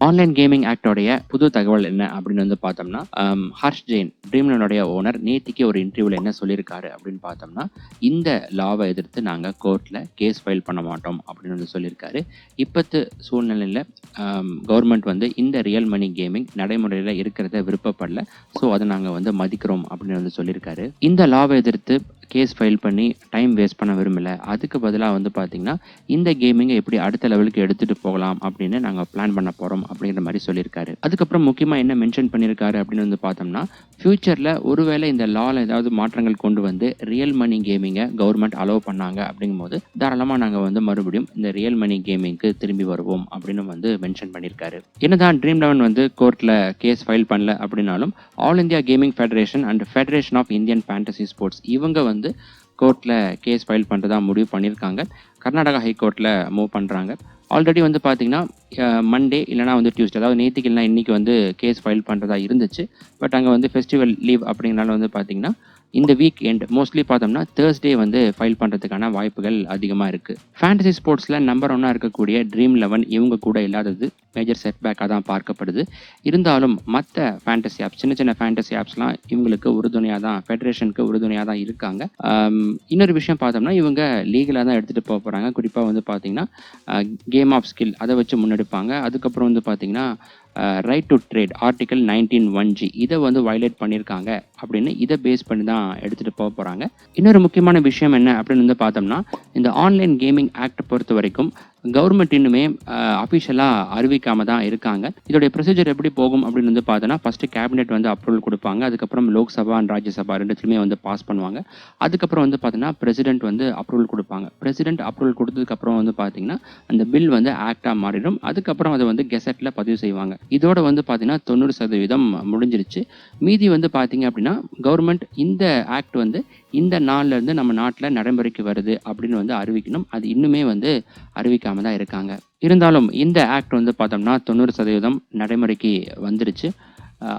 Online gaming ஆக்டோடைய புது தகவல் என்ன அப்படின்னு வந்து பார்த்தோம்னா, ஹர்ஷ் ஜெயின் ட்ரீம்லேண்டோடைய ஓனர் நேத்திக்கு ஒரு இன்டர்வியூவில் என்ன சொல்லியிருக்காரு அப்படின்னு பார்த்தோம்னா, இந்த லாவை எதிர்த்து நாங்கள் கோர்ட்டில் கேஸ் ஃபைல் பண்ண மாட்டோம் அப்படின்னு வந்து சொல்லியிருக்காரு. இப்பத்து சூழ்நிலையில் கவர்மெண்ட் வந்து இந்த ரியல் மணி கேமிங் நடைமுறையில் இருக்கிறத விருப்பப்படல. ஸோ அதை நாங்கள் வந்து மதிக்கிறோம் அப்படின்னு வந்து சொல்லியிருக்காரு. இந்த லாவை எதிர்த்து கேஸ் ஃபைல் பண்ணி டைம் வேஸ்ட் பண்ண விரும்பலை. அதுக்கு பதிலாக வந்து பார்த்திங்கன்னா, இந்த கேமிங்கை எப்படி அடுத்த லெவலுக்கு எடுத்துகிட்டு போகலாம் அப்படின்னு நாங்கள் பிளான் பண்ண போகிறோம் அப்படிங்கிற மாதிரி சொல்லியிருக்காரு. அதுக்கப்புறம் முக்கியமாக என்ன மென்ஷன் பண்ணியிருக்காரு அப்படின்னு வந்து பார்த்தோம்னா, ஃபியூச்சரில் ஒருவேளை இந்த லாவில் ஏதாவது மாற்றங்கள் கொண்டு வந்து ரியல் மணி கேமிங்கை கவர்மெண்ட் அலோவ் பண்ணாங்க அப்படிங்கும்போது தாராளமாக நாங்கள் வந்து மறுபடியும் இந்த ரியல் மணி கேமிங்க்கு திரும்பி வருவோம் அப்படின்னு வந்து மென்ஷன் பண்ணியிருக்காரு. என்னதான் ட்ரீம்11 வந்து கோர்ட்டில் கேஸ் ஃபைல் பண்ணல அப்படின்னாலும், all India gaming federation and federation of Indian fantasy sports இவங்க வந்து கோர்ட்டில் கேஸ் ஃபைல் பண்ணுறதா முடிவு பண்ணியிருக்காங்க. கர்நாடகா ஹைகோர்ட்டில் மூவ் பண்ணுறாங்க. ஆல்ரெடி வந்து பார்த்தீங்கன்னா மண்டே இல்லைனா வந்து டியூஸ்டே, அதாவது நேற்றுக்கு இல்லைனா இன்றைக்கி வந்து கேஸ் ஃபைல் பண்ணுறதா இருந்துச்சு. பட் அங்கே வந்து ஃபெஸ்டிவல் லீவ் அப்படிங்கிறனால வந்து பார்த்திங்கன்னா இந்த வீக் எண்ட் மோஸ்ட்லி பார்த்தோம்னா தேர்ஸ்டே வந்து ஃபைல் பண்ணுறதுக்கான வாய்ப்புகள் அதிகமாக இருக்குது. ஃபேண்டசி ஸ்போர்ட்ஸில் நம்பர் 1 இருக்கக்கூடிய ட்ரீம்11 இவங்க கூட இல்லாதது மேஜர் செட்பேக்காக தான் பார்க்கப்படுது. இருந்தாலும் மற்ற ஃபேண்டசி ஆப்ஸ், சின்ன சின்ன ஃபேண்டசி ஆப்ஸ்லாம் இவங்களுக்கு உறுதுணையாக தான், ஃபெடரேஷனுக்கு உறுதுணையாக தான் இருக்காங்க. இன்னொரு விஷயம் பார்த்தோம்னா, இவங்க லீகலாக தான் எடுத்துகிட்டு போக போகிறாங்க. குறிப்பாக வந்து பார்த்திங்கன்னா கேம் ஆஃப் ஸ்கில் அதை வச்சு முன்னெடுப்பாங்க. அதுக்கப்புறம் வந்து பார்த்திங்கன்னா right to trade article 19(1)G இதை வந்து வயலேட் பண்ணியிருக்காங்க அப்படின்னு இதை பேஸ் பண்ணி தான் எடுத்துகிட்டு போக போகிறாங்க. இன்னொரு முக்கியமான விஷயம் என்ன அப்படின்னு வந்து பார்த்தோம்னா, இந்த ஆன்லைன் கேமிங் ஆக்ட் பொறுத்த வரைக்கும் கவர்மெண்ட் இன்னுமே அஃபிஷியலாக அறிவிக்காமல் தான் இருக்காங்க. இதோடைய ப்ரொசீஜர் எப்படி போகும் அப்படின்னு வந்து பார்த்தோன்னா, ஃபஸ்ட்டு கேபினெட் வந்து அப்ரூவல் கொடுப்பாங்க. அதுக்கப்புறம் லோக்சபா அண்ட் ராஜ்யசபா ரெண்டுத்துலையுமே வந்து பாஸ் பண்ணுவாங்க. அதுக்கப்புறம் வந்து பார்த்தீங்கன்னா பிரசிடென்ட் வந்து அப்ரூவல் கொடுப்பாங்க. பிரசிடென்ட் அப்ரூவல் கொடுத்ததுக்கப்புறம் வந்து பார்த்தீங்கன்னா அந்த பில் வந்து ஆக்டாக மாறிடும். அதுக்கப்புறம் அதை வந்து கெசட்டில் பதிவு செய்வாங்க. இதோட வந்து பார்த்தீங்கன்னா 90% முடிஞ்சிருச்சு. மீதி வந்து பார்த்தீங்க அப்படின்னா கவர்மெண்ட் இந்த ஆக்ட் வந்து இந்த நாள்லேருந்து நம்ம நாட்டில் நடைமுறைக்கு வருது அப்படின்னு வந்து அறிவிக்கணும். அது இன்னுமே வந்து அறிவிக்காமல் தான் இருக்காங்க. இருந்தாலும் இந்த ஆக்ட் வந்து பார்த்தோம்னா 90% நடைமுறைக்கு வந்துருச்சு.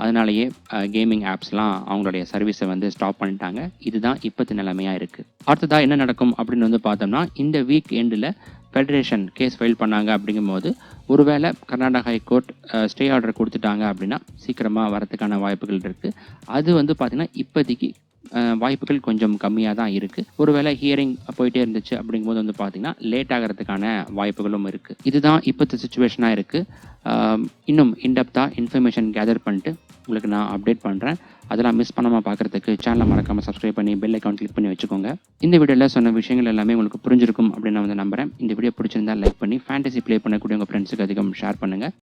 அதனாலேயே கேமிங் ஆப்ஸ்லாம் அவங்களுடைய சர்வீஸை வந்து ஸ்டாப் பண்ணிட்டாங்க. இதுதான் இப்போத்து நிலைமையாக இருக்குது. அடுத்ததாக என்ன நடக்கும் அப்படின்னு வந்து பார்த்தோம்னா, இந்த வீக் எண்டில் ஃபெடரேஷன் கேஸ் ஃபைல் பண்ணாங்க அப்படிங்கும்போது ஒருவேளை கர்நாடகா ஹைகோர்ட் ஸ்டே ஆர்டர் கொடுத்துட்டாங்க அப்படின்னா சீக்கிரமாக வரதுக்கான வாய்ப்புகள் இருக்குது. அது வந்து பார்த்திங்கன்னா இப்போதைக்கு வாய்ப்புகள் கொஞ்சம் கம்மியாக தான் இருக்குது. ஒருவேளை ஹியரிங் போயிட்டே இருந்துச்சு அப்படிங்கும்போது வந்து பார்த்திங்கன்னா லேட் ஆகிறதுக்கான வாய்ப்புகளும் இருக்குது. இதுதான் இப்போத்த சுச்சுவேஷனாக இருக்குது. இன்னும் இன்டெப்த்தாக இன்ஃபர்மேஷன் கேதர் பண்ணிட்டு உங்களுக்கு நான் அப்டேட் பண்ணுறேன். அதெல்லாம் மிஸ் பண்ணாமல் பார்க்குறதுக்கு சேனலை மறக்காமல் சப்ஸ்கிரைப் பண்ணி பெல் ஐக்கான் கிளிக் பண்ணி வச்சுக்கோங்க. இந்த வீடியோவில் சொன்ன விஷயங்கள் எல்லாமே உங்களுக்கு புரிஞ்சிருக்கும் அப்படின்னு நான் வந்து நம்புகிறேன். இந்த வீடியோ பிடிச்சிருந்தால் லைக் பண்ணி ஃபேண்டசி ப்ளே பண்ணக்கூடிய உங்கள் ஃப்ரெண்ட்ஸுக்கு அதிகம் ஷேர் பண்ணுங்கள்.